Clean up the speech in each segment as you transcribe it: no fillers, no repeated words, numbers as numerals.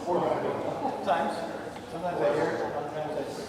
Sometimes I hear it, sometimes I see.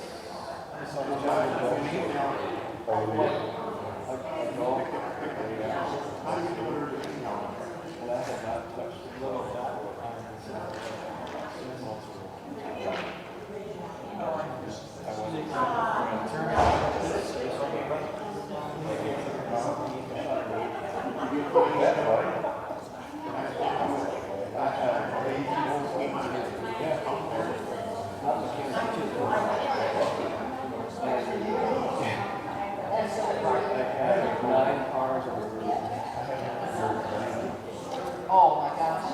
Oh my gosh.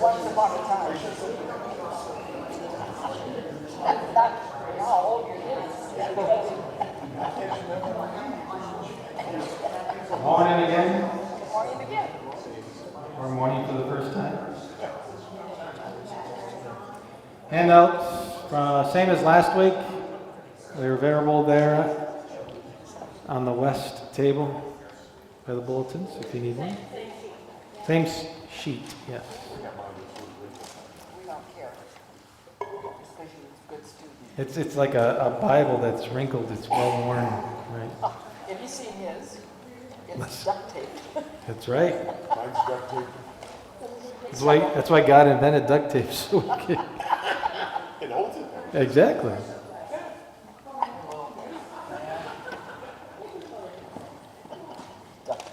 Once upon a time. How old you Morning again, Morning again. or morning for the first time. Handouts, same as last week. They're available there on the west table by the bulletins if you need one. Same sheet, yes. We don't care. Especially with good students. It's like a Bible that's wrinkled, it's well worn, right? Have you seen his? It's duct tape. That's right. Mine's duct tape. That's why God invented duct tape. So we can- It holds it there. Exactly. Duct tape.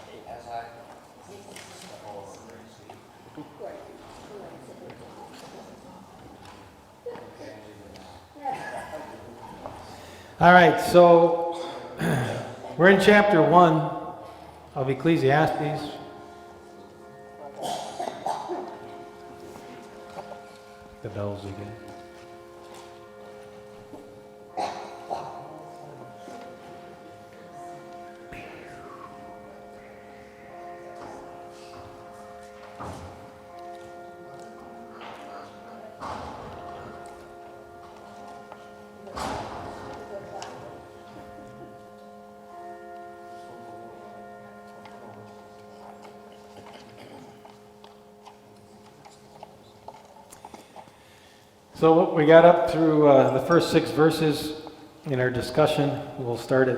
All right, so we're in chapter 1 of Ecclesiastes. The bells again. So we got up through the first 6 verses in our discussion. We'll start in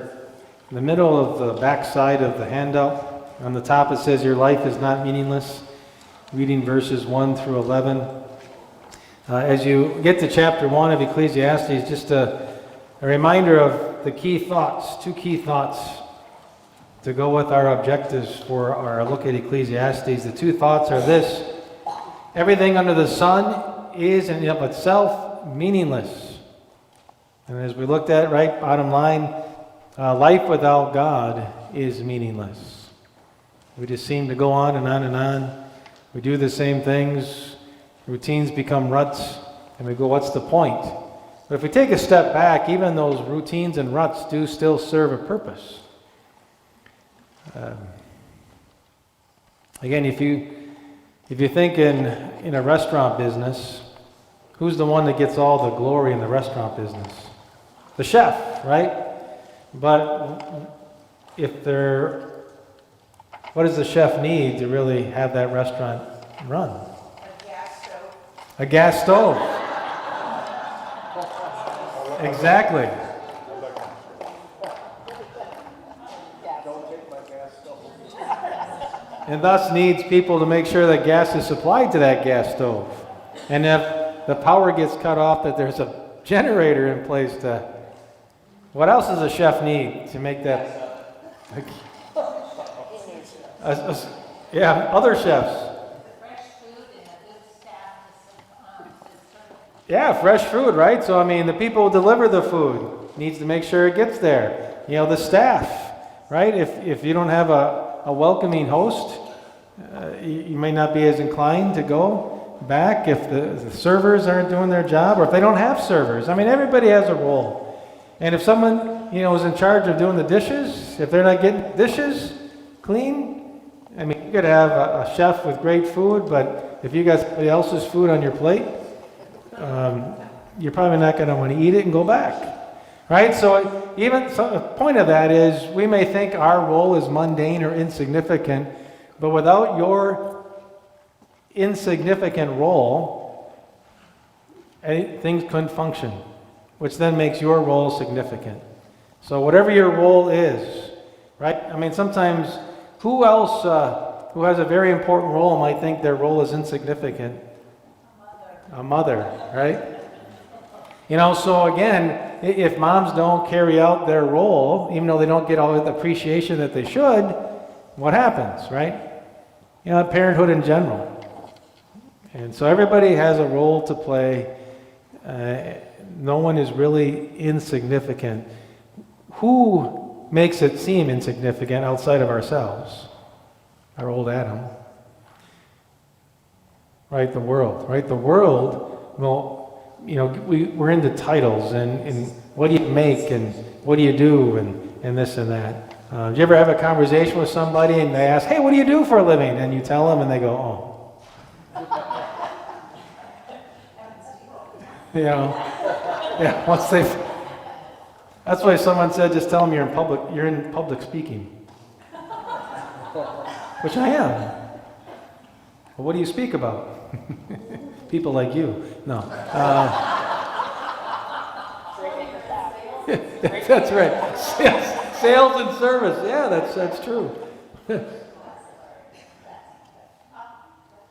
the middle of the back side of the handout. On the top it says, "Your life is not meaningless." Reading verses 1 through 11. As you get to chapter 1 of Ecclesiastes, just a reminder of the key thoughts, 2 key thoughts to go with our objectives for our look at Ecclesiastes. The 2 thoughts are this: everything under the sun is in and of itself meaningless. And as we looked at, right, bottom line, life without God is meaningless. We just seem to go on and on and on. We do the same things. Routines become ruts. And we go, what's the point? But if we take a step back, even those routines and ruts do still serve a purpose. Again, if you think in a restaurant business, who's the one that gets all the glory in the restaurant business? The chef, right? But what does the chef need to really have that restaurant run? A gas stove. A gas stove. Exactly. Don't take my gas stove. And thus needs people to make sure that gas is supplied to that gas stove. And if the power gets cut off, that there's a generator in place to What else does a chef need to make that? Yeah, other chefs. Yeah, fresh food, right? So, I mean, the people who deliver the food needs to make sure it gets there. You know, the staff, right? If you don't have a welcoming host, you may not be as inclined to go back if the servers aren't doing their job or if they don't have servers. I mean, everybody has a role. And if someone, is in charge of doing the dishes, if they're not getting dishes clean, I mean, you could have a chef with great food, but if you got somebody else's food on your plate, you're probably not going to want to eat it and go back. Right? So the point of that is we may think our role is mundane or insignificant, but without your insignificant role, things couldn't function, which then makes your role significant. So whatever your role is, right? I mean, sometimes who else who has a very important role might think their role is insignificant? A mother, right? So again, if moms don't carry out their role, even though they don't get all the appreciation that they should, what happens, right? Parenthood in general. And so everybody has a role to play. No one is really insignificant. Who makes it seem insignificant outside of ourselves? Our old Adam. Right, the world. Right, the world, we're into titles and what do you make and what do you do and this and that. Do you ever have a conversation with somebody and they ask, hey, what do you do for a living? And you tell them and they go, oh. Yeah, that's why someone said, just tell them you're in public speaking. Which I am. Well, what do you speak about? People like you. No. That's right. Sales and service. Yeah, that's true.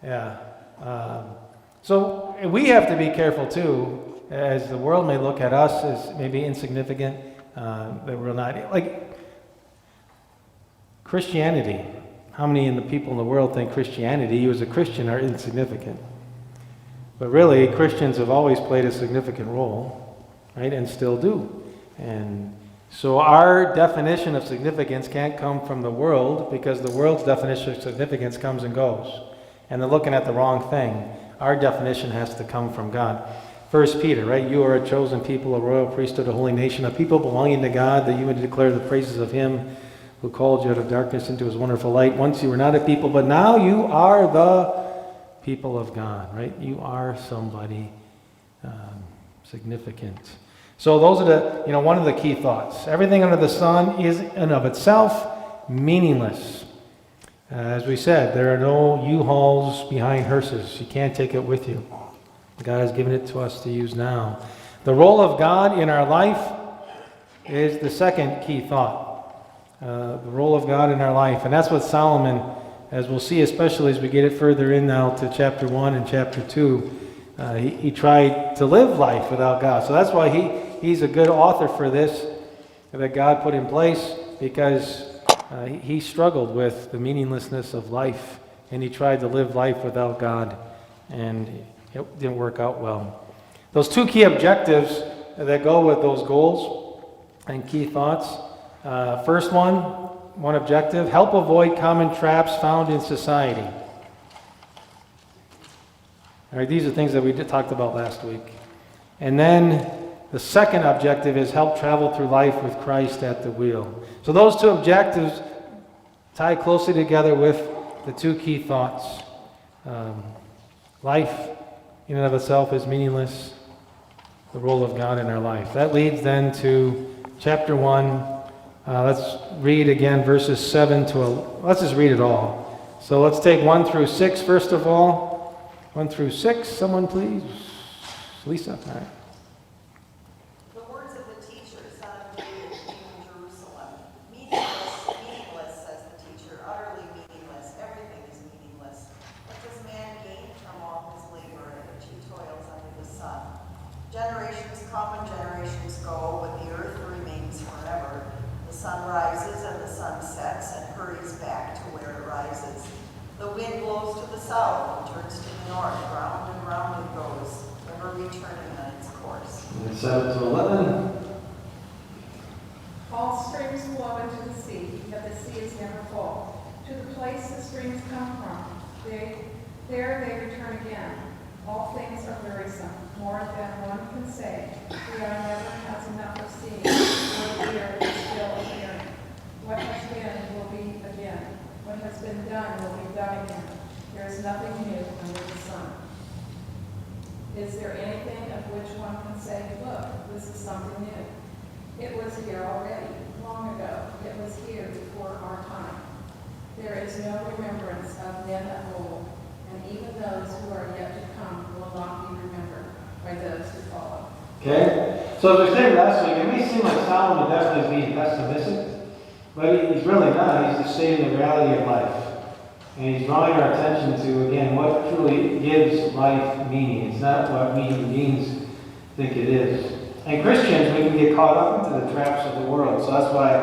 Yeah. So we have to be careful too, as the world may look at us as maybe insignificant, that we're not, like Christianity. How many of the people in the world think Christianity, you as a Christian, are insignificant? But really, Christians have always played a significant role, right, and still do. And so our definition of significance can't come from the world, because the world's definition of significance comes and goes. And they're looking at the wrong thing. Our definition has to come from God. 1 Peter, right? You are a chosen people, a royal priesthood, a holy nation, a people belonging to God, that you would declare the praises of Him who called you out of darkness into His wonderful light. Once you were not a people, but now you are the people of God, right? You are somebody significant. So those are one of the key thoughts. Everything under the sun is in of itself meaningless. As we said, there are no U-Hauls behind hearses. You can't take it with you. God has given it to us to use now. The role of God in our life is the second key thought. The role of God in our life. And that's what Solomon, as we'll see, especially as we get it further in now to chapter 1 and chapter 2, he tried to live life without God. So that's why he's a good author for this, that God put in place, because he struggled with the meaninglessness of life, and he tried to live life without God, and it didn't work out well. Those two key objectives that go with those goals and key thoughts. First one objective, help avoid common traps found in society. All right, these are things that we talked about last week. And then the second objective is help travel through life with Christ at the wheel. So those two objectives tie closely together with the two key thoughts. Life in and of itself is meaningless. The role of God in our life. That leads then to chapter 1. Let's read again verses 7 to 11. Let's just read it all. So let's take 1 through 6 first of all. 1 through 6, someone please. Lisa, all right. The words of the teacher, son of David, king in Jerusalem. Meaningless, says the teacher, utterly meaningless. Everything is meaningless. What does man gain from all his labor in which he toils under the sun? Generations come and generations go, but the earth remains rises and the sun sets and hurries back to where it rises. The wind blows to the south and turns to the north. Round and round it goes, never returning on its course. And 7 to 11. All streams flow into the sea, but the sea is never full. To the place the streams come from, there they return again. All things are wearisome, more than one can say. The eye never has enough of seeing, or the ear is still of hearing. What has been will be again. What has been done will be done again. There is nothing new under the sun. Is there anything of which one can say, look, this is something new? It was here already, long ago. It was here before our time. There is no remembrance of men of old, and even those who are yet to come will not be remembered by those who follow. Okay? So as we said last week, it may seem like Solomon definitely is being pessimistic, but he's really not. He's just stating the reality of life. And he's drawing our attention to, again, what truly gives life meaning. It's not what we human beings think it is. And Christians, we can get caught up into the traps of the world. So that's why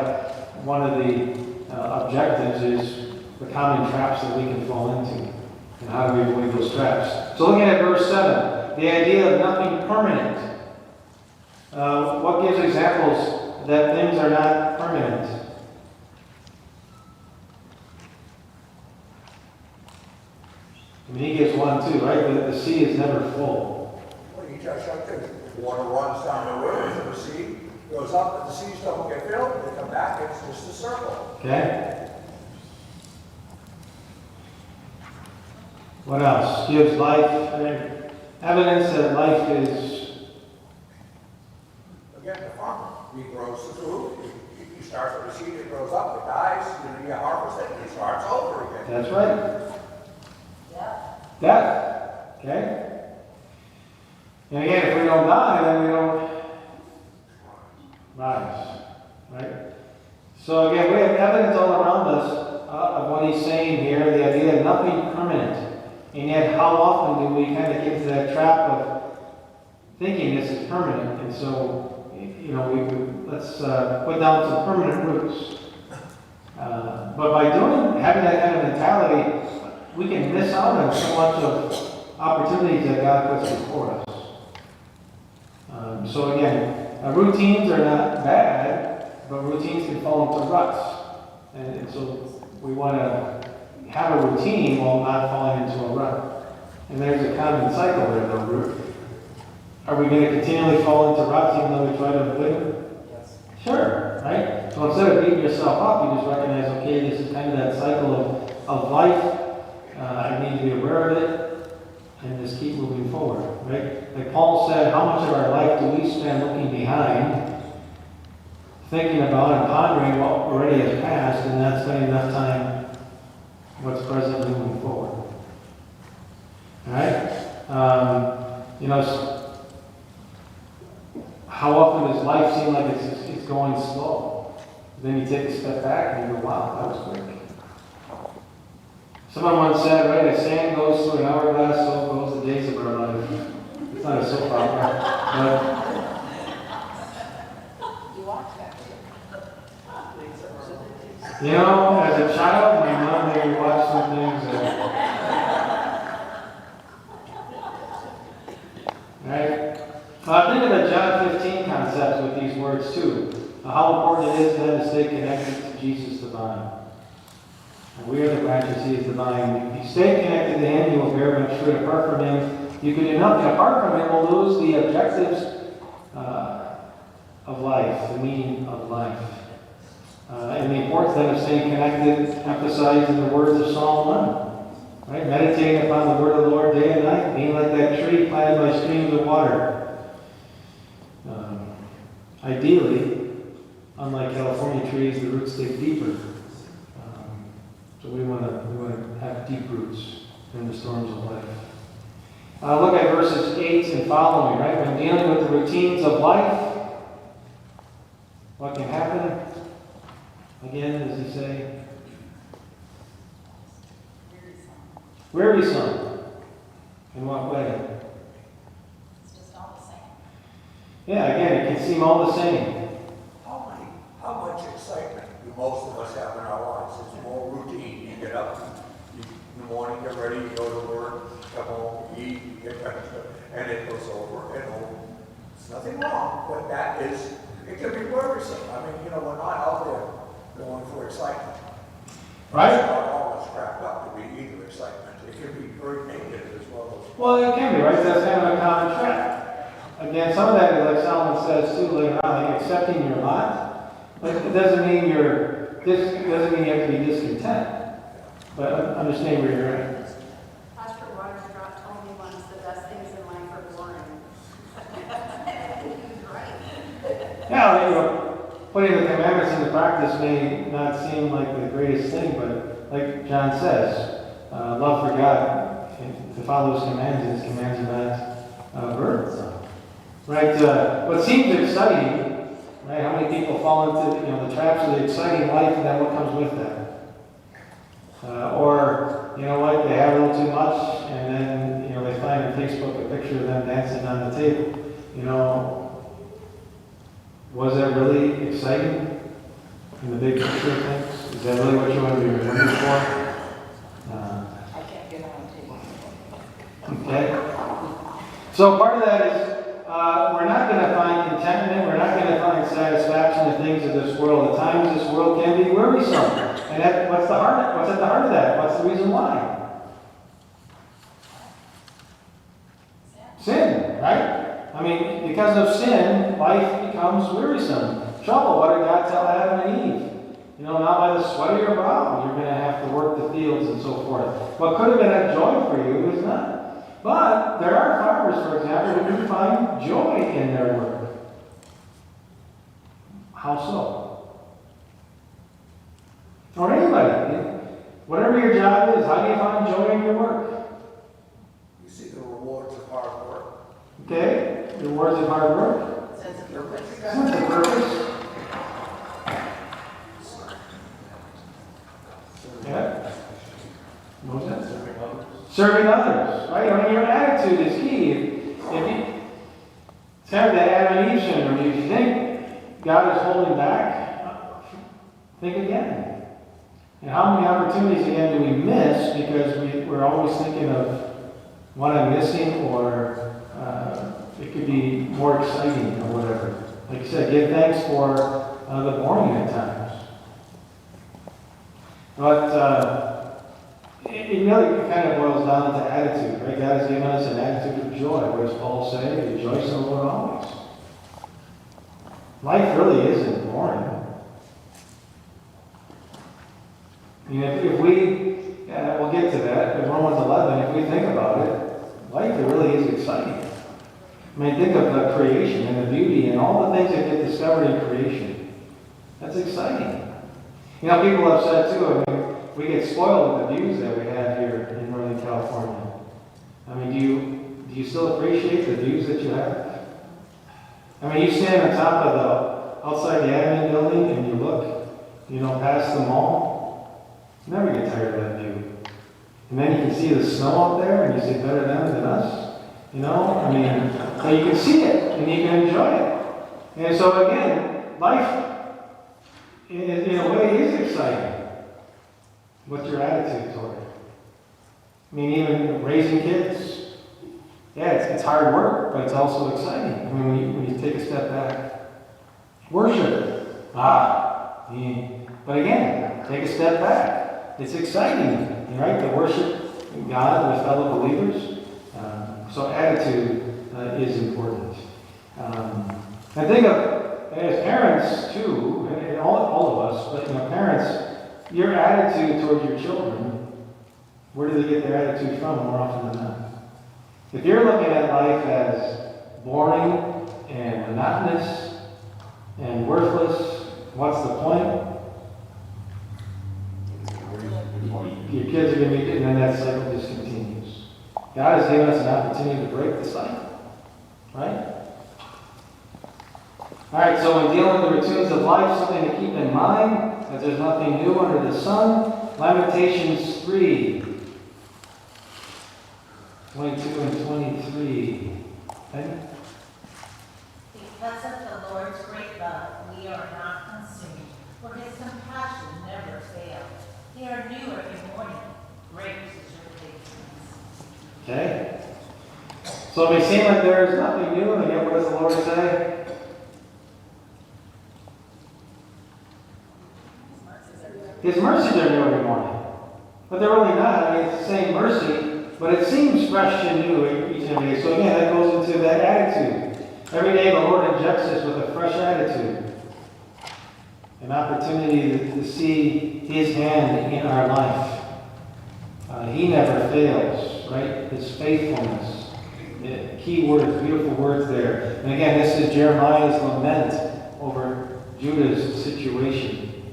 one of the objectives is the common traps that we can fall into. And how do we avoid those traps? So looking at verse 7, the idea of nothing permanent. What gives examples that things are not permanent? I mean, he gives one too, right? The sea is never full. Well, you just have to, water runs down the rivers and the sea goes up, and the seas don't get filled, they come back, it's just a circle. Okay? What else? Gives life, evidence that life is... Again, the farmer, he grows the food, he starts with a seed, it grows up, it dies, you harvest it, and it starts over again. That's right. Yeah. Death. Okay? And again, if we don't die, then we don't rise. Right? So again, we have evidence all around us of what he's saying here, the idea of nothing permanent. And yet, how often do we kind of get into that trap of thinking this is permanent? And so, let's put down some permanent roots. But by having that kind of mentality, we can miss out on so much of opportunities that God puts before us. So again, routines are not bad, but routines can fall into ruts. And so we want to have a routine while not falling into a rut. And there's a common cycle there, though. Are we going to continually fall into ruts even though we try to avoid them? Yes. Sure, right? So instead of beating yourself up, you just recognize, okay, this is kind of that cycle of life. I need to be aware of it and just keep moving forward, right? Like Paul said, how much of our life do we spend looking behind, thinking about and pondering what already has passed, and not spending enough time what's present moving forward? All right? How often does life seem like it's going slow? Then you take a step back and you go, wow, that was quick. Someone once said, right, as sand goes through an hourglass, so goes the days of our life. It's not a soap opera, You watch that. but, as a child, my mom made me watch some things right? Think of the John 15 concepts with these words too. How important it is then to stay connected to Jesus the vine. And we are the branches, he is the vine. If you stay connected to him, you will bear much fruit. Apart from him, you can do nothing. Apart from him, we'll lose the objectives of life, the meaning of life. And the importance then of staying connected, emphasized in the words of Psalm 1. Right? Meditating upon the word of the Lord day and night, being like that tree planted by streams of water. Ideally, unlike California trees, the roots dig deeper. So we want to have deep roots in the storms of life. Look at verses 8 and following, right? When dealing with the routines of life, what can happen? Again, does he say? Wearisome. In what way? It's just all the same. Yeah, again, it can seem all the same. How much excitement There's nothing wrong, but that is, it can be worrisome. I mean, you know, we're not out there going for excitement. Right? It's not always cracked up to be either excitement. It can be very negative as well as. Well, it can be, right? That's kind of a common trap. Again, some of that is like Solomon says too later on, like accepting your lot. But it doesn't mean doesn't mean you have to be discontent. But understand where you're at. Pastor Waterscott told me once the best things in life are boring. He was right. Yeah, you know, putting the commandments into practice may not seem like the greatest thing, but like John says, love for God and to follow His commands, and His commands are not burdensome. Right? What seems exciting, right? How many people fall into the traps of the exciting life, and then what comes with that? Or, you know what, they have a little too much, and then, they find on Facebook a picture of them dancing on the table. Was that really exciting in the big picture of things? Is that really what you want to be remembered for? I can't get on the table. Okay. So part of that is we're not going to find contentment, we're not going to find satisfaction in things of this world. At times this world can be wearisome. And what's at the heart of that? What's the reason why? Sin, right? I mean, because of sin, life becomes wearisome. Trouble, what did God tell Adam and Eve? Not by the sweat of your brow, you're going to have to work the fields and so forth. What could have been a joy for you is not. But there are farmers, for example, who do find joy in their work. How so? Or anybody. Whatever your job is, how do you find joy in your work? You see the rewards of hard work. Okay? Rewards of hard work. Sense of purpose. Sense of purpose. Yeah? What was that? Serving others, right? I mean, your attitude is key. It's kind of the Adam and Eve syndrome. If you think God is holding back, think again. And how many opportunities again do we miss because we're always thinking of what I'm missing, or it could be more exciting or whatever. Like you said, give thanks for the boring at times. But it really kind of boils down to attitude, right? God has given us an attitude of joy. What does Paul say? Rejoice in the Lord always. Life really isn't boring. If we, we'll get to that, in Romans 11, if we think about it, life really is exciting. I mean, think of the creation and the beauty and all the things that get discovered in creation. That's exciting. People have said too, I mean, we get spoiled with the views that we have here in Northern California. I mean, do you still appreciate the views that you have? I mean, you stand on top of outside the admin building and you look, past the mall. You never get tired of that view. And then you can see the snow up there and you say, better them than us. I mean, so you can see it and you can enjoy it. And so again, life in a way is exciting. What's your attitude toward it? I mean, even raising kids. Yeah, it's hard work, but it's also exciting. I mean, when you take a step back. Worship. But again, take a step back. It's exciting, right? To worship God with fellow believers. So attitude is important. And think of, as parents too, and all of us, but parents, your attitude toward your children, where do they get their attitude from more often than not? If you're looking at life as boring and monotonous and worthless, what's the point? Your kids are going to be, and then that cycle just continues. God has given us an opportunity to break the cycle. Right? Alright, so when dealing with the routines of life, something to keep in mind, that there's nothing new under the sun. Lamentations 3, 22 and 23. Okay? Because of the Lord's great love, we are not consumed, for His compassion never fail. They are new every morning. Great is your faithfulness. Okay? So it may seem like there is nothing new, and yet what does the Lord say? His mercies are new every morning. But they're really not. I mean, it's the same mercy, but it seems fresh and new each and every day. So again, that goes into that attitude. Every day the Lord injects us with a fresh attitude. An opportunity to see His hand in our life. He never fails, right? His faithfulness. Key words, beautiful words there. And again, this is Jeremiah's lament over Judah's situation.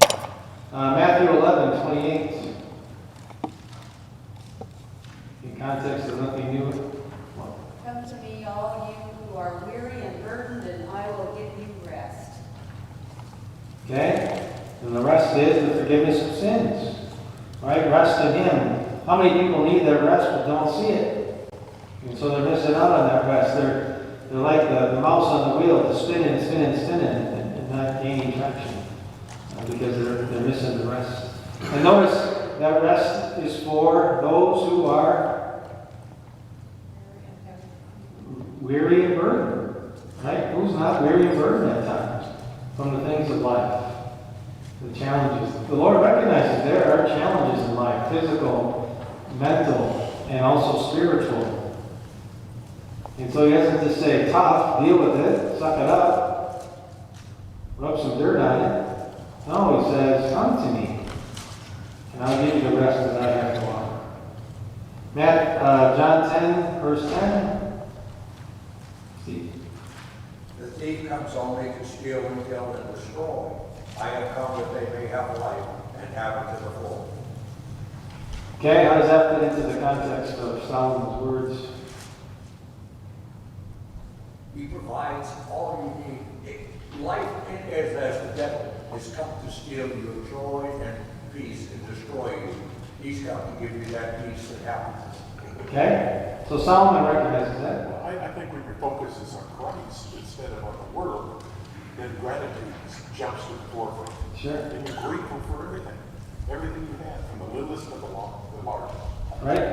Matthew 11:28. In context of nothing new. Come to me, all you who are weary and burdened, and I will give you rest. Okay? And the rest is the forgiveness of sins. Right? Rest in Him. How many people need their rest but don't see it? And so they're missing out on that rest. They're like the mouse on the wheel, just spinning and not gaining traction. Because they're missing the rest. And notice that rest is for those who are weary and burdened. Right? Who's not weary and burdened at times from the things of life? The challenges. The Lord recognizes there are challenges in life, physical, mental, and also spiritual. And so He doesn't just say, tough, deal with it, suck it up, rub some dirt on it. No, He says, come to me, and I'll give you the rest that I have to offer. John 10, verse 10. Steve. The thief comes only to steal and kill and destroy. I have come that they may have life and have it to the full. Okay, how does that fit into the context of Solomon's words? He provides all you need. Life is as the devil has come to steal your joy and peace and destroy you. He's come to give you that peace and happiness. Okay, so Solomon recognizes that. Well, I think when your focus is on Christ instead of on the world, then gratitude jumps to the forefront. Sure. And you're grateful for everything. Everything you have, from the littlest to the largest. Right?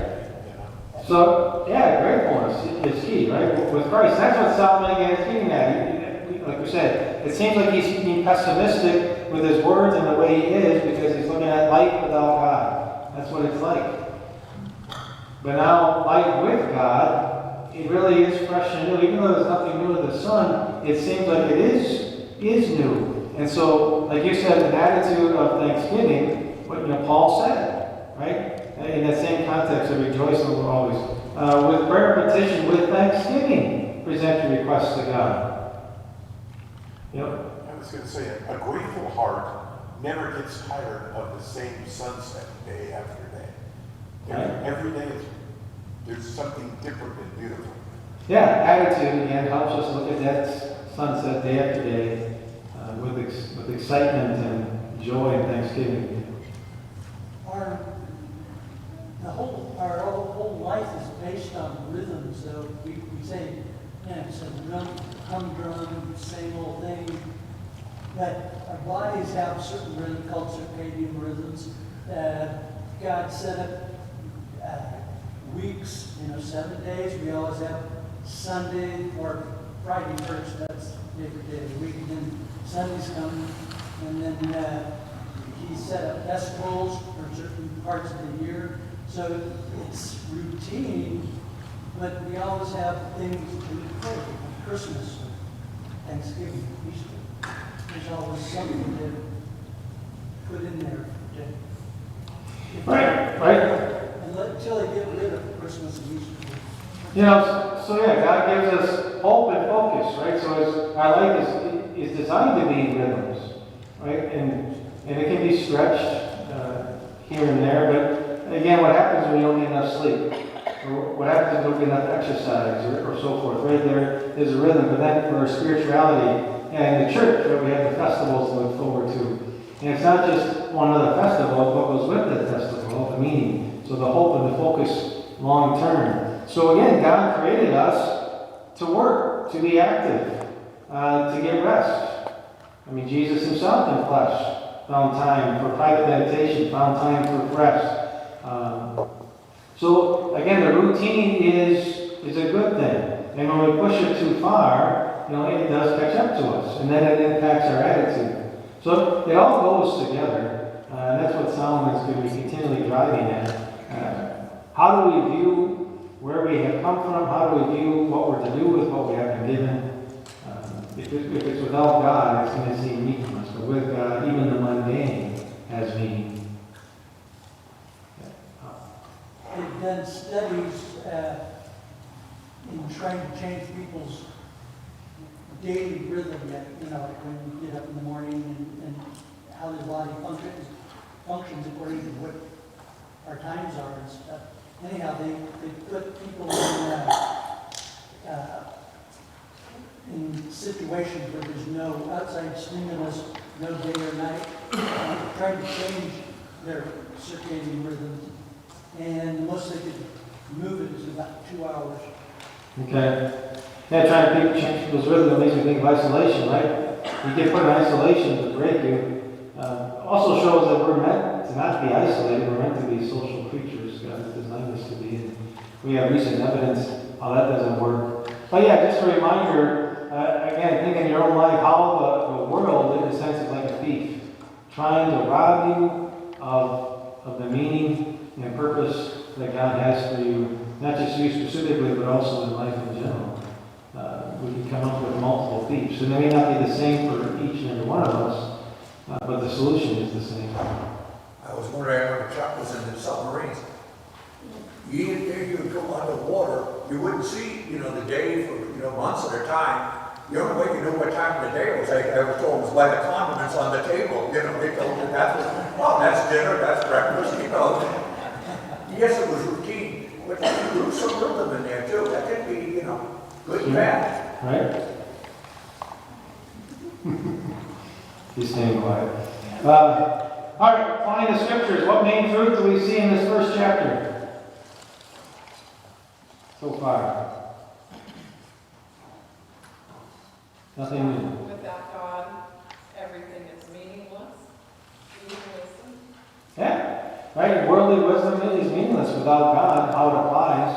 You know? So, yeah, gratefulness is key, right? With Christ. That's what Solomon again is getting at. Like we said, it seems like he's being pessimistic with his words and the way he is because he's looking at life without God. That's what it's like. But now, life with God, it really is fresh and new. Even though there's nothing new under the sun, it seems like it is new. And so, like you said, an attitude of thanksgiving, what Paul said, right? In that same context of rejoicing always. With prayer petition, with thanksgiving, present your requests to God. Yep. I was going to say, a grateful heart never gets tired of the same sunset day after day. Right. Every day, there's something different and beautiful. Yeah, attitude, again, helps us look at that sunset day after day with excitement and joy and thanksgiving. Our whole life is based on rhythms. So we say, it's a humdrum, same old thing. But our bodies have certain rhythm called circadian rhythms. God set up weeks, 7 days. We always have Sunday or Friday first. That's every day of the week. And then Sundays come, and then He set up festivals for certain parts of the year. So it's routine, but we always have things to pray. Christmas, Thanksgiving, Easter. There's always something to put in there. Right. Until they get rid of Christmas and Easter. God gives us hope and focus, right? So our life is designed to be in rhythms, right? And it can be stretched here and there, but again, what happens when you don't get enough sleep? Or what happens when you don't get enough exercise or so forth? Right there's a rhythm, but then for spirituality and the church, right, we have the festivals to look forward to. And it's not just one other festival, it's what goes with that festival, the meaning. So the hope and the focus long term. So again, God created us to work, to be active, to get rest. I mean, Jesus himself in flesh found time for private meditation, found time for rest. So again, the routine is a good thing. And when we push it too far, it does catch up to us, and then it impacts our attitude. So it all goes together, and that's what Solomon's going to be continually driving at. How do we view where we have come from? How do we view what we're to do with what we have been given? If it's without God, it's going to seem meaningless. But with God, even the mundane has meaning. They've done studies in trying to change people's daily rhythm, like when you get up in the morning and how their body functions according to what our times are and stuff. Anyhow, they put people in situations where there's no outside stimulus, no day or night, trying to change their circadian rhythms. And the most they could move it is about 2 hours. Okay. Yeah, trying to change people's rhythm makes me think of isolation, right? You get put in isolation to break you. Also shows that we're meant to not be isolated, we're meant to be social creatures. God has designed us to be. And we have recent evidence how that doesn't work. But yeah, just a reminder, again, think in your own life how the world, in a sense, is like a thief, trying to rob you of the meaning and purpose that God has for you, not just you specifically, but also in life in general. We can come up with multiple thieves. And they may not be the same for each and every one of us, but the solution is the same. I was wondering when Chuck was in the submarines. You would go underwater, you wouldn't see, the day for, months at a time. The only way you knew what time of the day it was, I was told, was by the condiments on the table. They told you that's dinner, that's breakfast, Yes, it was routine, but there was some rhythm in there too. That could be, good and bad. Right? He's staying quiet. All right, find the scriptures. What main truth do we see in this first chapter so far? Nothing new. Without God, everything is meaningless. Yeah, right. Worldly wisdom is meaningless without God. How it applies.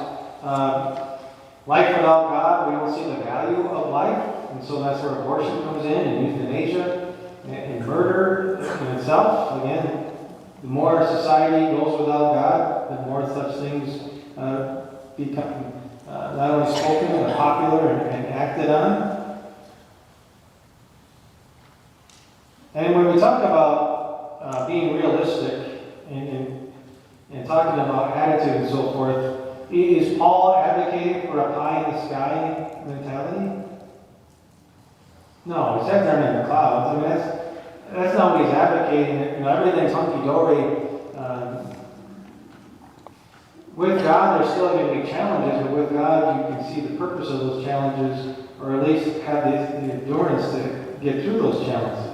Life without God, we don't see the value of life, and so that's where abortion comes in, and euthanasia, and murder in itself. Again, the more society goes without God, the more such things become not only spoken but popular and acted on. And when we talk about being realistic and talking about attitude and so forth, is Paul advocating for a pie-in-the-sky mentality? No, his heads aren't in the clouds. I mean, that's not what he's advocating. Everything's hunky-dory. With God, there's still going to be challenges, but with God, you can see the purpose of those challenges, or at least have the endurance to get through those challenges.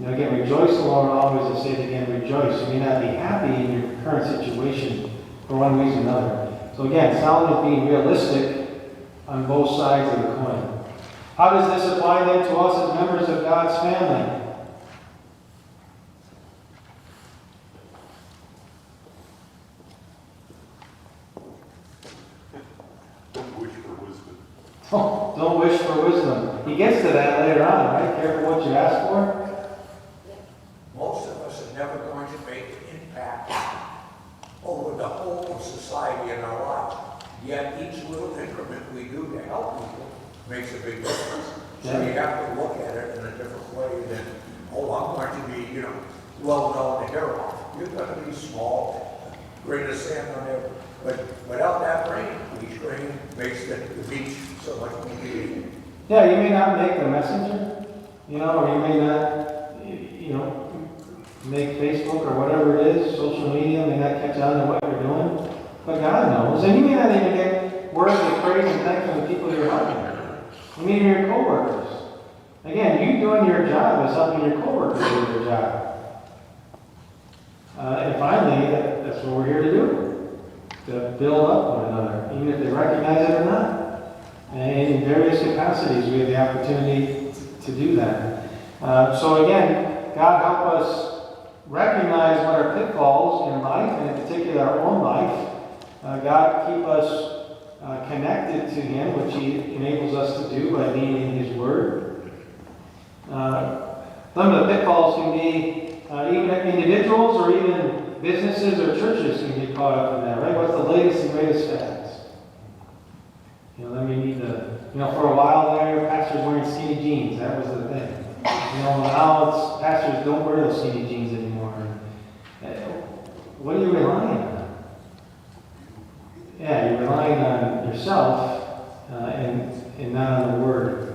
Again, rejoice in the Lord always. I say it again, rejoice. You may not be happy in your current situation for one reason or another. So again, Solomon is being realistic on both sides of the coin. How does this apply then to us as members of God's family? Don't wish for wisdom. Oh, don't wish for wisdom. He gets to that later on, right? Careful what you ask for. Most of us are never going to make an impact over the whole of society in our life. Yet each little increment we do to help people makes a big difference. So you have to look at it in a different way than, I'm going to be, well known hero. You're going to be small, grain of sand on there. But without that rain, each rain makes the beach so much more beautiful. Yeah, you may not make the messenger, or you may not, make Facebook or whatever it is, social media may not catch on to what you're doing, but God knows. And you may not even get words of praise and thanks from the people you're helping. I mean, your coworkers. Again, you doing your job is helping your coworkers do their job. And finally, that's what we're here to do, to build up one another, even if they recognize it or not. And in various capacities, we have the opportunity to do that. So again, God help us recognize what our pitfalls in life, and in particular our own life. God keep us connected to Him, which He enables us to do by being in His Word. Some of the pitfalls can be even individuals or even businesses or churches can get caught up in that, right? What's the latest and greatest fads? Then we need to, for a while there, pastors wearing skinny jeans. That was the thing. Now pastors don't wear those skinny jeans anymore. What are you relying on? Yeah, you're relying on yourself and not on the Word.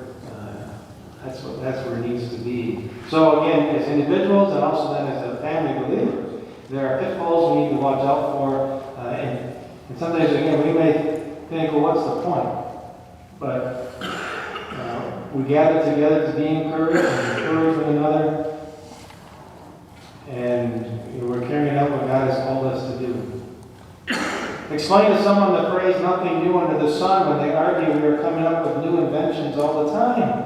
That's where it needs to be. So again, as individuals and also then as a family believer, there are pitfalls we need to watch out for. And sometimes, again, we may think, well, what's the point? But we gather together to be encouraged and encourage one another. And we're carrying out what God has called us to do. Explain to someone the phrase, nothing new under the sun. When they argue, we are coming up with new inventions all the time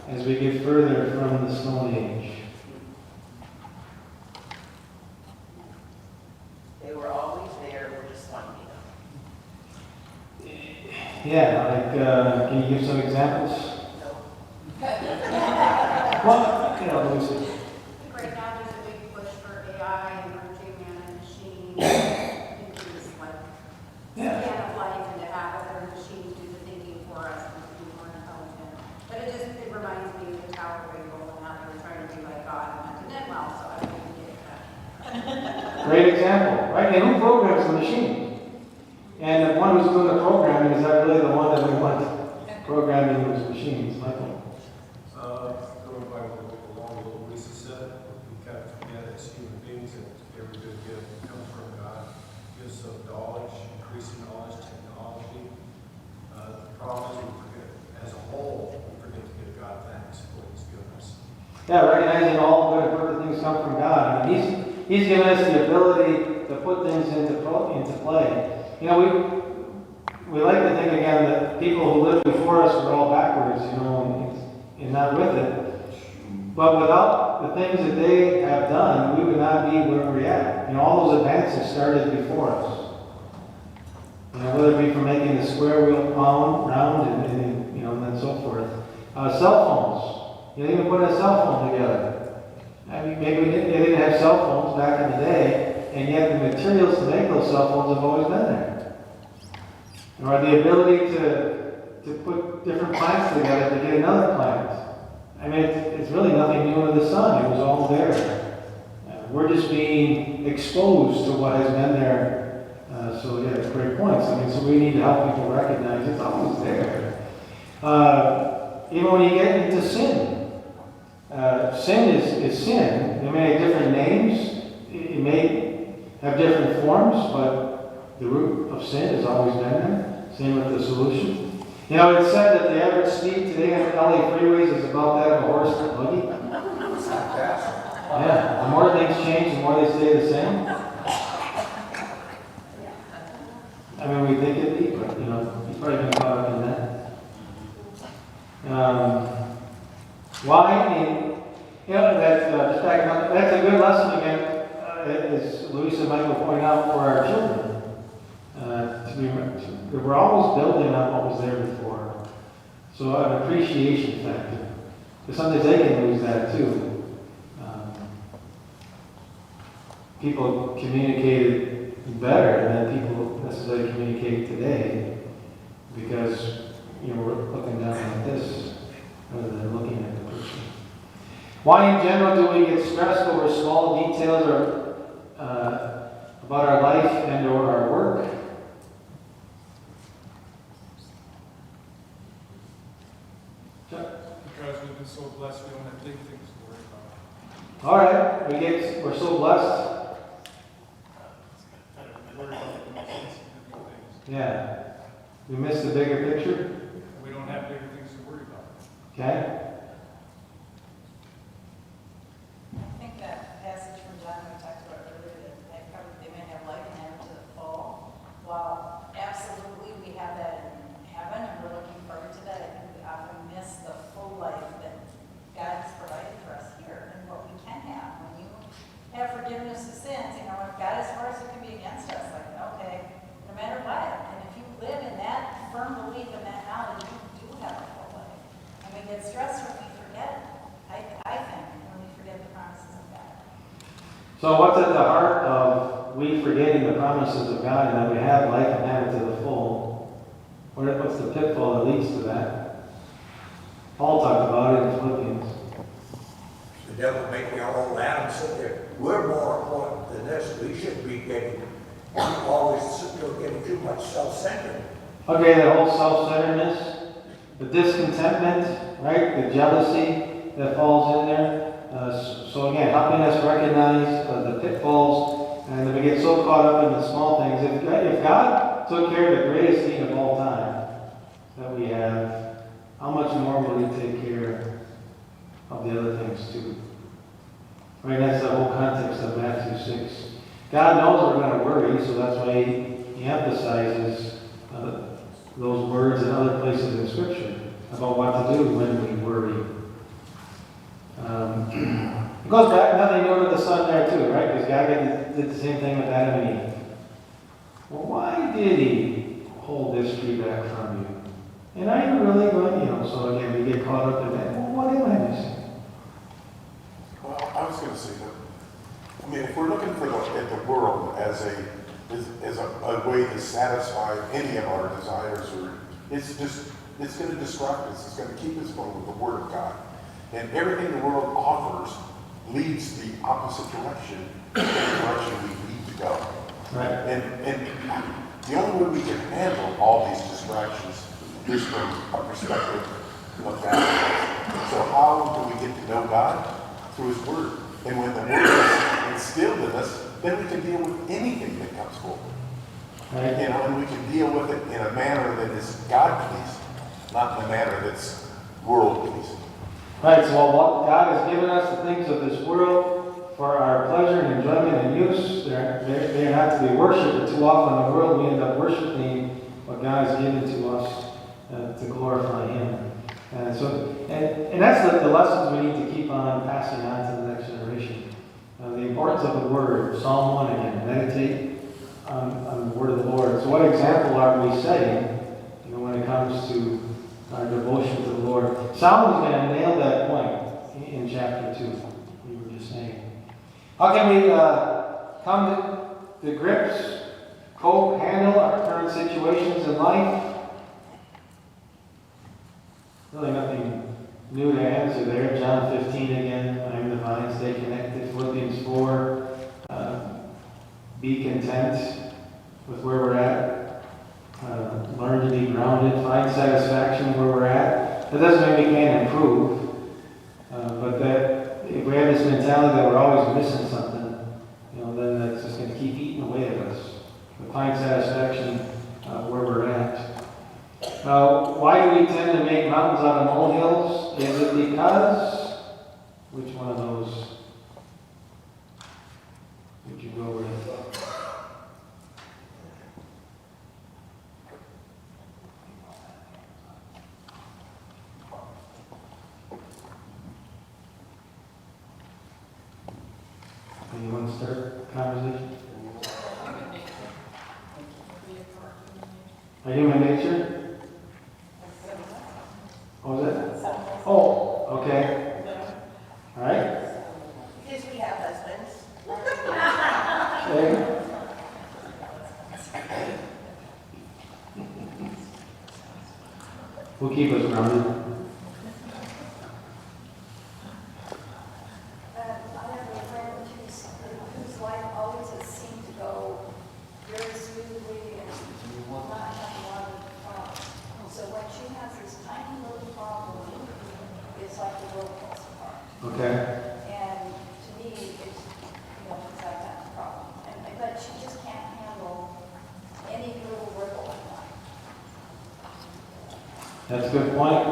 as we get further from the Stone Age. They were always there, we're just finding them. Yeah, can you give some examples? Well, Lucy. Right now, there's a big push for AI and merging man and machine into this span of life, and to have other machines do the thinking for us and to be more intelligent. But it reminds me of the Tower Ring rolling out. They were trying to be like God, and that didn't end well, so I didn't get that. Great example, right? And who programs the machine? And the one who's doing the programming, is that really the one that we want programming those machines? Michael? Going by along with what Lisa said, we kind of forget as human beings that every good gift comes from God. Gives us knowledge, increasing knowledge, technology. The problem is we forget, as a whole, we forget to give God thanks for what He's given us. Yeah, recognizing all good and perfect things come from God. I mean, He's given us the ability to put things into play. We like to think again that people who lived before us were all backwards, and not with it. But without the things that they have done, we would not be where we're at. All those advances started before us. Whether it be from making the square wheel round and so forth. Cell phones. Even putting a cell phone together. I mean, maybe they didn't have cell phones back in the day, and yet the materials to make those cell phones have always been there. Or the ability to put different plants together to get another plant. I mean, it's really nothing new under the sun. It was all there. We're just being exposed to what has been there. So yeah, great points. I mean, so we need to help people recognize it's always there. Even when you get into sin. Sin is sin. It may have different names. It may have different forms, but the root of sin has always been there. Same with the solution. It's said that the average speed today on LA freeways is about that of a horse and buggy. Yeah, the more things change, the more they stay the same. I mean, we think it'd be, but he's probably been caught up in that. Why? That's a good lesson again, as Louisa and Michael point out, for our children. We're always building on what was there before. So an appreciation factor. Because sometimes they can lose that too. People communicated better than people necessarily communicate today, because we're looking down like this rather than looking at the person. Why in general do we get stressed over small details or about our life and or our work? Because we've been so blessed, we don't have big things to worry about. All right, we're so blessed. Worry about the most insignificant things. Yeah, we miss the bigger picture. We don't have bigger things to worry about. Okay. I think that passage from John we talked about earlier, that they may have life and have it to the full. While absolutely we have that in heaven and we're looking forward to that, I think we often miss the full life that God has provided for us here and what we can have. When you have forgiveness of sins, if God as far as it can be against us, okay, no matter what. And if you live in that So what's at the heart of we forgetting the promises of God and that we have life and have it to the full? What's the pitfall that leads to that? Paul talked about it in Philippians. The devil making our old Adam sit there. We're more important than this. We shouldn't be getting, always getting too much self-centered. Okay, the whole self-centeredness, the discontentment, right? The jealousy that falls in there. So again, helping us recognize the pitfalls, and that we get so caught up in the small things. If God took care of the greatest need of all time that we have, how much more will He take care of the other things too? Right, that's the whole context of Matthew 6. God knows we're going to worry, so that's why He emphasizes those words in other places in Scripture about what to do when we worry. It goes back, nothing new under the sun there too, right? Because God did the same thing with Adam and Eve. Well, why did He hold this tree back from you? And are you really going, so again, we get caught up in that. Well, what am I missing? Well, I was going to say that, if we're looking at the world as a way to satisfy any of our desires, it's going to distract us. It's going to keep us from the Word of God. And everything the world offers leads the opposite direction, the direction we need to go. Right. And the only way we can handle all these distractions is from a perspective of God. So how do we get to know God? Through His Word. And when the Word is instilled in us, then we can deal with anything that comes forward. Right. And we can deal with it in a manner that is God-pleasing, not in a manner that's world-pleasing. Right, so what God has given us, the things of this world, for our pleasure and enjoyment and use, they're not to be worshipped. But too often in the world we end up worshiping what God has given to us to glorify Him. And that's the lessons we need to keep on passing on to the next generation. The importance of the Word, Psalm 1 again, meditate on the Word of the Lord. So what example are we setting, when it comes to our devotion to the Lord? Solomon's going to nail that point in chapter 2, we were just saying. How can we come to grips, cope, handle our current situations in life? Really nothing new to answer there. John 15 again, I am the vine, stay connected. Philippians 4, be content with where we're at. Learn to be grounded, find satisfaction where we're at. That doesn't mean we can't improve, but that if we have this mentality that we're always missing something, then that's just going to keep eating away at us. But find satisfaction where we're at. Why do we tend to make mountains out of molehills? Is it because? Which one of those would you go with? Anyone start a conversation? A human nature? What was it? Oh, okay. All right. Because we have husbands. Okay. We'll keep us grounded. I have a friend whose life always has seemed to go very smoothly and will not have a lot of problems. So when she has this tiny little problem, it's like the world falls apart. Okay. And to me, it's like that problem. But she just can't handle any little ripple in life. That's a good point.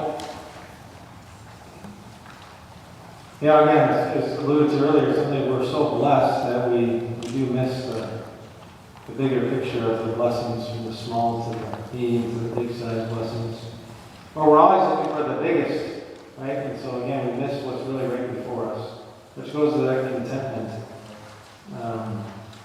Yeah, again, as alluded to earlier, something we're so blessed that we do miss the bigger picture of the blessings from the small to the medium to the big size blessings. Well, we're always looking for the biggest, right? And so again, we miss what's really right before us, which goes to that contentment.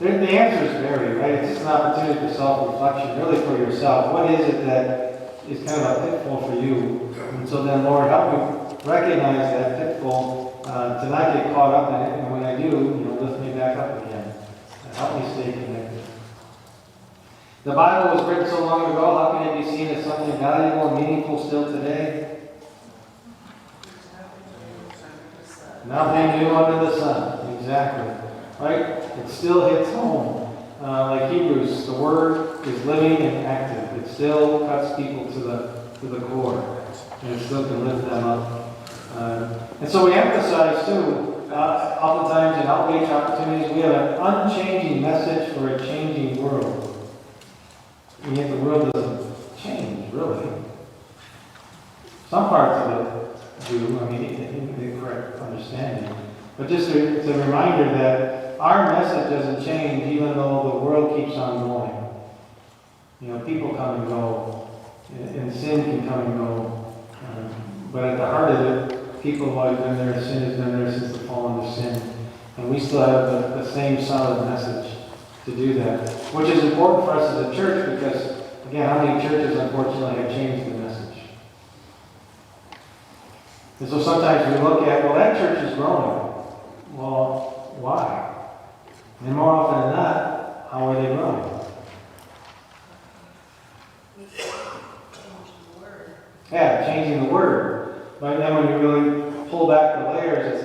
The answers vary, right? It's just an opportunity for self-reflection, really for yourself. What is it that is kind of a pitfall for you? And so then, Lord, help me recognize that pitfall, to not get caught up in it, and when I do, lift me back up again. Help me stay connected. The Bible was written so long ago, how can it be seen as something valuable and meaningful still today? Nothing new under the sun. Exactly. Right? It still hits home. Like Hebrews, the Word is living and active. It still cuts people to the core. And it still can lift them up. And so we emphasize, too, oftentimes in outreach opportunities, we have an unchanging message for a changing world. And yet the world doesn't change, really. Some parts of it do, in the correct understanding. But just it's a reminder that our message doesn't change even though the world keeps on going. People come and go, and sin can come and go. But at the heart of it, people have always been there, sin has been there since the fall into sin. And we still have the same solid message to do that. Which is important for us as a church because, again, how many churches unfortunately have changed the message? And so sometimes we look at, well, that church is growing. Well, why? And more often than not, how are they growing? Yeah, changing the word. But then when you really pull back the layers,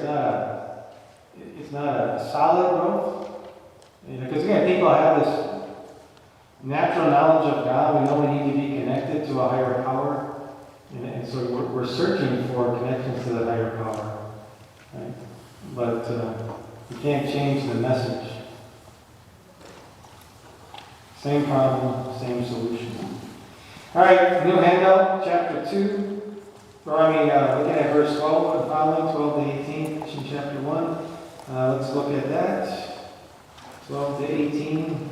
it's not a solid growth. Because again, people have this natural knowledge of God. We know we need to be connected to a higher power. And so we're searching for connections to the higher power. Right? But you can't change the message. Same problem, same solution. All right, new handout, chapter 2. Looking at verse 12 and following, 12 to 18, in chapter 1. Let's look at that. 12 to 18.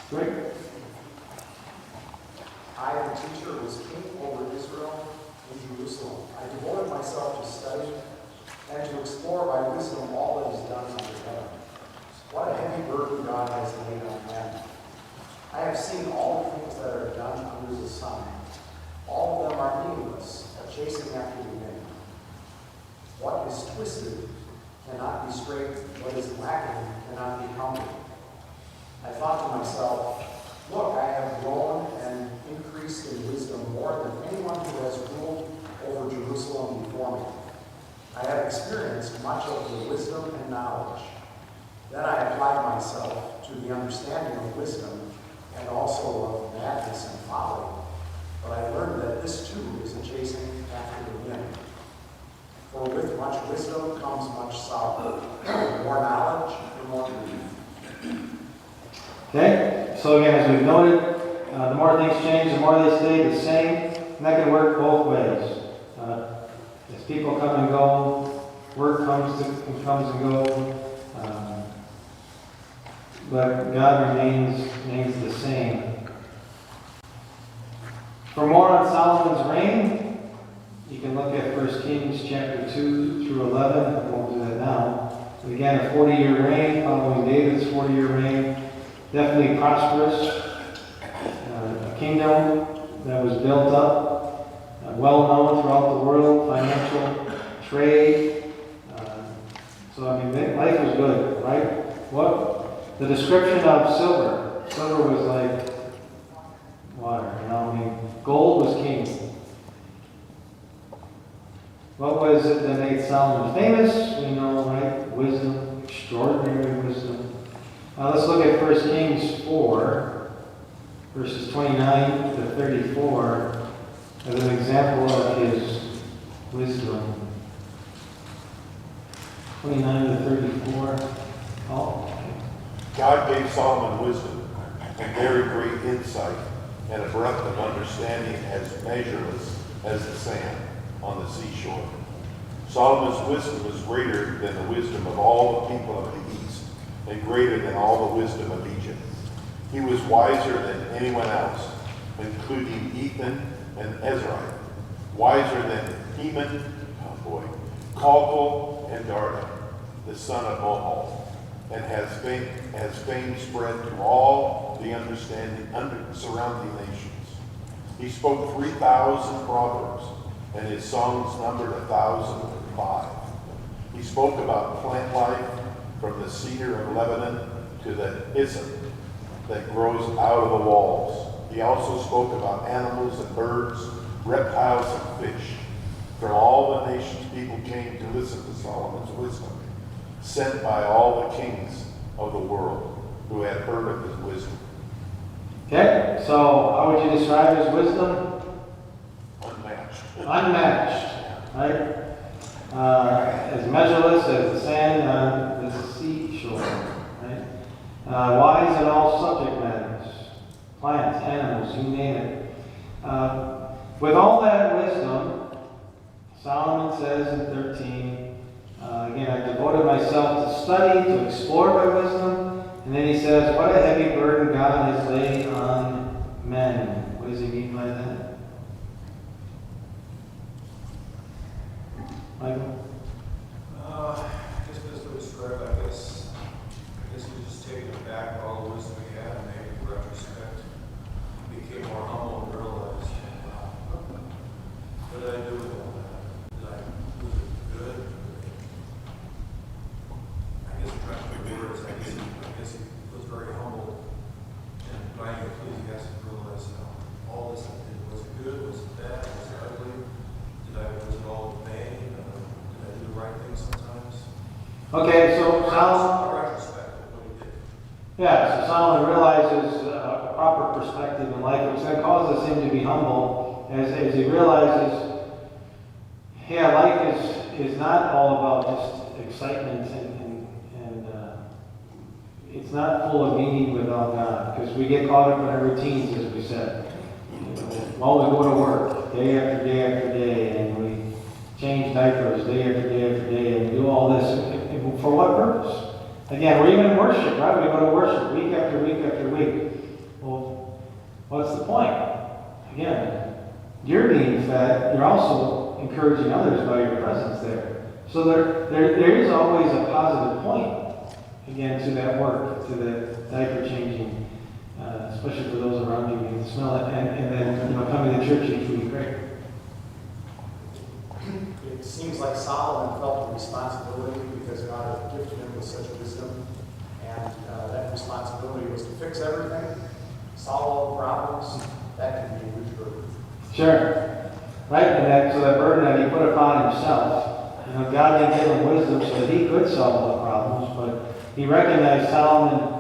Great. I, the teacher, was king over Israel and Jerusalem. I devoted myself to study and to explore by wisdom all that is done under heaven. What a heavy burden God has laid on men. I have seen all the things that are done under the sun. All of them are meaningless, a chasing after the wind. What is twisted cannot be straight. What is lacking cannot be counted. I thought to myself, look, I have grown and increased in wisdom more than anyone who has ruled over Jerusalem before me. I have experienced much of the wisdom and knowledge. Then I applied myself to the understanding of wisdom and also of madness and folly. But I learned that this too is a chasing after the wind. For with much wisdom comes much sorrow. More knowledge, the more grief. Okay, so again, as we've noted, the more things change, the more they stay the same, and that can work both ways. As people come and go, work comes and go, but God remains the same. For more on Solomon's reign, you can look at 1 Kings chapter 2 through 11. I won't do that now. But again, a 40-year reign following David's 40-year reign. Definitely prosperous. A kingdom that was built up, well known throughout the world, financial, trade. Life was good, right? What? The description of silver. Silver was like water, gold was king. What was it that made Solomon famous? We know, right? Wisdom, extraordinary wisdom. Let's look at 1 Kings 4, verses 29 to 34, as an example of his wisdom. 29 to 34. God gave Solomon wisdom and very great insight and a breadth of understanding as measureless as the sand on the seashore. Solomon's wisdom was greater than the wisdom of all the people of the east and greater than all the wisdom of Egypt. He was wiser than anyone else, including Ethan and Ezra, wiser than Heman, Chalcol and Darda, the son of Mohol, and has fame spread to all the understanding surrounding nations. He spoke 3,000 proverbs, and his songs numbered 1,005. He spoke about plant life, from the cedar of Lebanon to the hyssop that grows out of the walls. He also spoke about animals and birds, reptiles and fish. From all the nations, people came to listen to Solomon's wisdom, sent by all the kings of the world who had heard of his wisdom. Okay, so how would you describe his wisdom? Unmatched. Unmatched, right? As measureless as the sand on the seashore, right? Wise in all subject matters, plants, animals, you name it. With all that wisdom, Solomon says in 13, again, I've devoted myself to study, to explore my wisdom. And then he says, what a heavy burden God has laid on men. What does he mean by that? Michael? I guess best way to describe it, I guess we just take it back all the wisdom we had and maybe in retrospect became more humble and realized, what did I do with all that? Was it good? I guess I'm trying to put words, I guess he was very humble and writing Ecclesiastes realized all this I did. Was it good? Was it bad? Was it ugly? Was it all vain? Did I do the right thing sometimes? Okay, so Solomon, Retrospect of what he did. yeah, so Solomon realizes a proper perspective in life, which then causes him to be humble as he realizes, yeah, life is not all about just excitement and it's not full of meaning without God, because we get caught up in our routines, as we said. Well, we go to work day after day after day, and we change diapers day after day after day, and do all this. And for what purpose? Again, we're even in worship, right? We go to worship week after week after week. Well, what's the point? Again, you're being fed. You're also encouraging others by your presence there. So there is always a positive point, again, to that work, to the diaper changing, especially for those around you. You can smell it, and then coming to church each week, right? It seems like Solomon felt the responsibility because God had gifted him with such wisdom, and that responsibility was to fix everything, solve all the problems. That can be a huge burden. Sure. Right? And so that burden that he put upon himself, God didn't give him wisdom so that he could solve all the problems, but he recognized Solomon,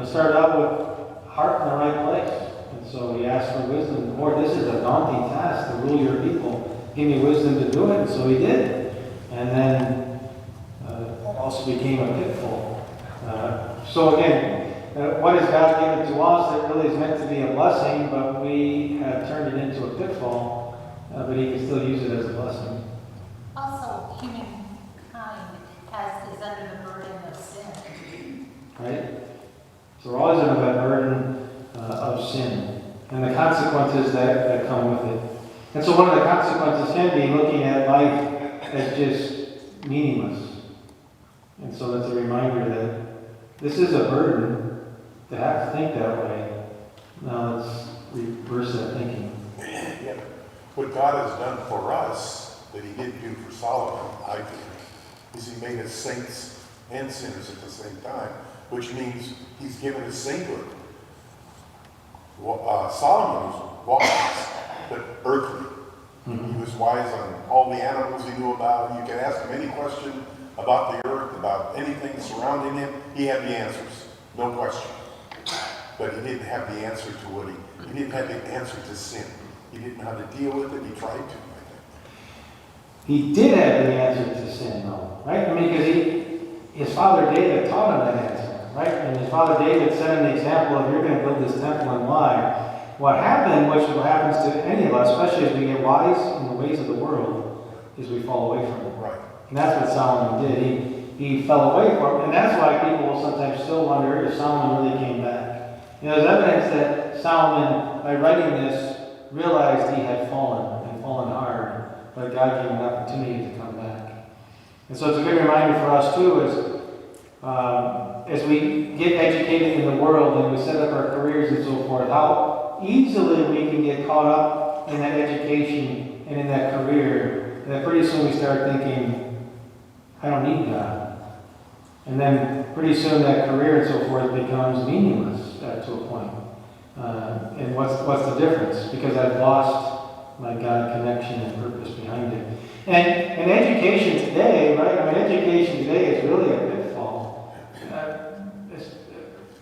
started out with heart in the right place. And so he asked for wisdom. Lord, this is a daunting task to rule your people. Give me wisdom to do it. And so he did. And then it also became a pitfall. So again, what has God given to us that really is meant to be a blessing, but we have turned it into a pitfall, but he can still use it as a blessing. Also, humankind is under the burden of sin. Right? So we're always under that burden of sin and the consequences that come with it. And so one of the consequences can be looking at life as just meaningless. And so that's a reminder that this is a burden to have to think that way. Now let's reverse that thinking. Yeah. What God has done for us that he didn't do for Solomon, I think, is he made us saints and sinners at the same time, which means he's given us sainthood. Solomon was wise, but earthly. Mm-hmm. He was wise on all the animals he knew about. You can ask him any question about the earth, about anything surrounding him. He had the answers, no question. But he didn't have the answer to he didn't have the answer to sin. He didn't know how to deal with it. He tried to, I think. He did have the answer to sin, though, right? I mean, because his father David taught him that answer, right? And his father David set him the example of, you're going to build this temple and why. What happened, which happens to any of us, especially as we get wise in the ways of the world, is we fall away from it. Right. And that's what Solomon did. He fell away from it. And that's why people will sometimes still wonder if Solomon really came back. There's evidence that Solomon, by writing this, realized he had fallen and fallen hard, but God gave him an opportunity to come back. And so it's a good reminder for us too, as we get educated in the world and we set up our careers and so forth, how easily we can get caught up in that education and in that career, and then pretty soon we start thinking, I don't need God. And then pretty soon that career and so forth becomes meaningless to a point. And what's the difference? Because I've lost my God connection and purpose behind it. And education today, right? I mean, education today is really a pitfall.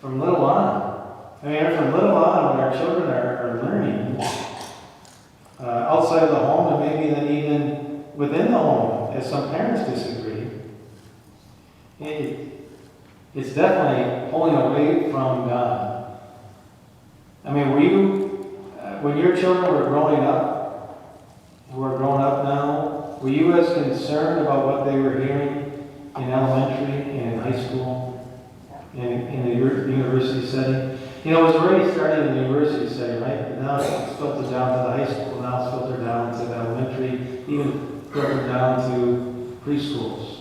From little on. I mean, from little on when our children are learning, outside of the home and maybe then even within the home, as some parents disagree, it's definitely pulling away from God. I mean, were you, when your children were growing up, who are grown up now, were you as concerned about what they were hearing in elementary and in high school, in the university setting? You know, it was already starting in the university setting, right? But now it's filtered down to the high school, now it's filtered down to the elementary, even filtered down to preschools.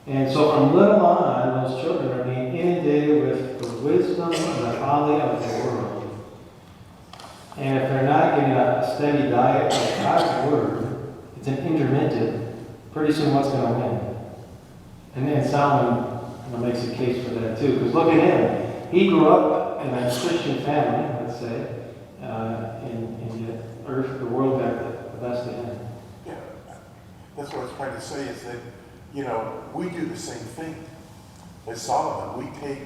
And so from little on, those children are being inundated with the wisdom and the folly of the world. And if they're not getting a steady diet of God's Word, it's an intermittent, pretty soon what's going to win? And then Solomon makes a case for that too. Because look at him. He grew up in a Christian family, let's say, and yet the world got the best of him. Yeah, that's what I was trying to say is that, you know, we do the same thing as Solomon. We take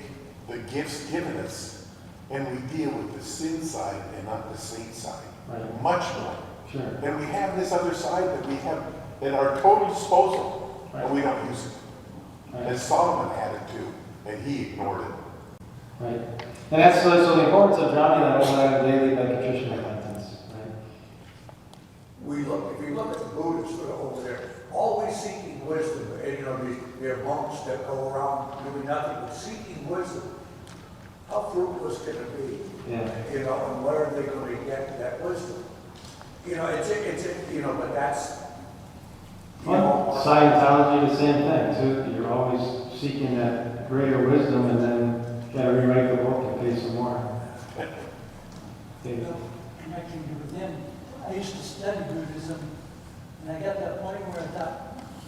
the gifts given us and we deal with the sin side and not the saint side. Right. Much more. Sure. And we have this other side that we have at our total disposal, Right. and we don't use it. Right. And Solomon had it too, and he ignored it. Right. And that's so the importance of drowning that whole night of daily medication repentance. Right. If you look at the Buddhists that are over there, always seeking wisdom, and you know, they're monks that go around doing nothing but seeking wisdom. How fruitless can it be? Yeah. You know, and where are they going to get that wisdom? You know, you know, but that's, you know, Scientology, the same thing too. You're always seeking that greater wisdom, and then you got to rewrite the book and pay some more. You know, connection to within. I used to study Buddhism, and I got to that point where I thought,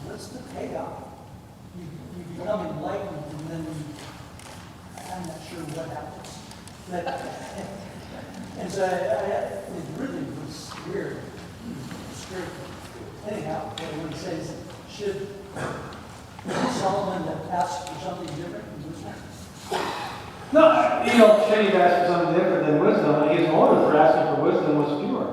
what's the payoff? You become enlightened, and then I'm not sure what happens. But, and so it really was weird. Spiritual. Anyhow, when he says, should Solomon have asked for something different in wisdom? No, you know, should he ask for something different than wisdom? And his motive for asking for wisdom was pure.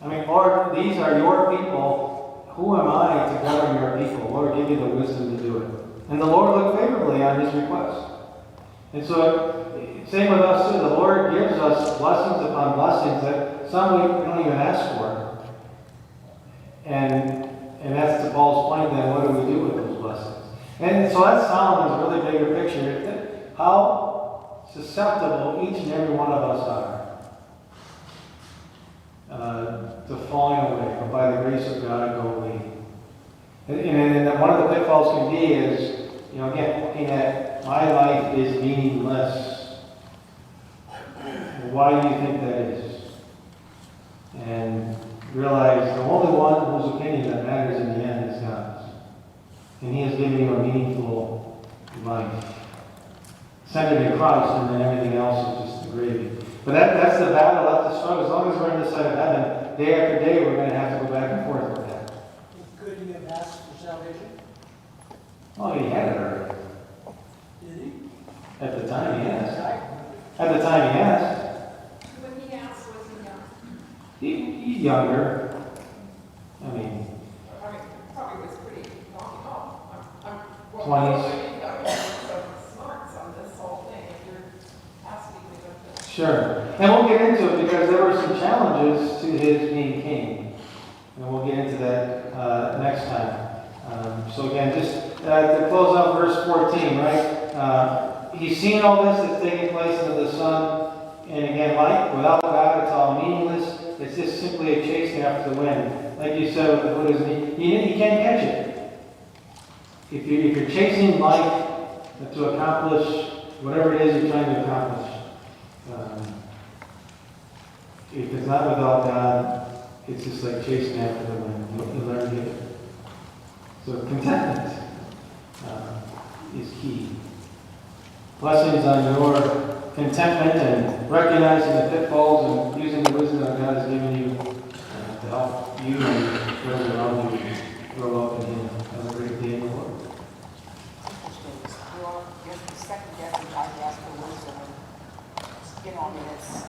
I mean, Lord, these are your people. Who am I to govern your people? Lord, give me the wisdom to do it. And the Lord looked favorably on his request. And so, same with us too. The Lord gives us blessings upon blessings that some we don't even ask for. And that's to Paul's point then, what do we do with those blessings? And so that's Solomon's really bigger picture. How susceptible each and every one of us are to falling away, but by the grace of God go we. And one of the pitfalls can be is, you know, again, looking at my life is meaningless. Why do you think that is? And realize the only one whose opinion that matters in the end is God's. And he has given you a meaningful life. Centered in Christ, and then everything else is just the gravy. But that's the battle, that's the struggle. As long as we're on this side of heaven, day after day, we're going to have to go back and forth with that. Could he have asked for salvation? Oh, he had it already. Did he? At the time he asked. At the time he asked. When he asked, was he young? He's younger. I mean, Probably was pretty knocking off. 20s. Smarts on this whole thing, if you're asking me to. Sure. And we'll get into it because there were some challenges to his being king. And we'll get into that next time. So again, just to close out verse 14, right? He's seen all this that's taking place under the sun. And again, like without God, it's all meaningless. It's just simply a chasing after the wind. Like you said with the Buddhism, you can't catch it. If you're chasing life and to accomplish whatever it is you're trying to accomplish. If it's not without God, it's just like chasing after the wind. You'll never get it. So contentment is key. Blessings on your contentment and recognizing the pitfalls and using the wisdom that God has given you to help you and those around you grow up in Him. Have a great day in the Lord. Well, just the second guess, I ask for wisdom. You know, I mean, it's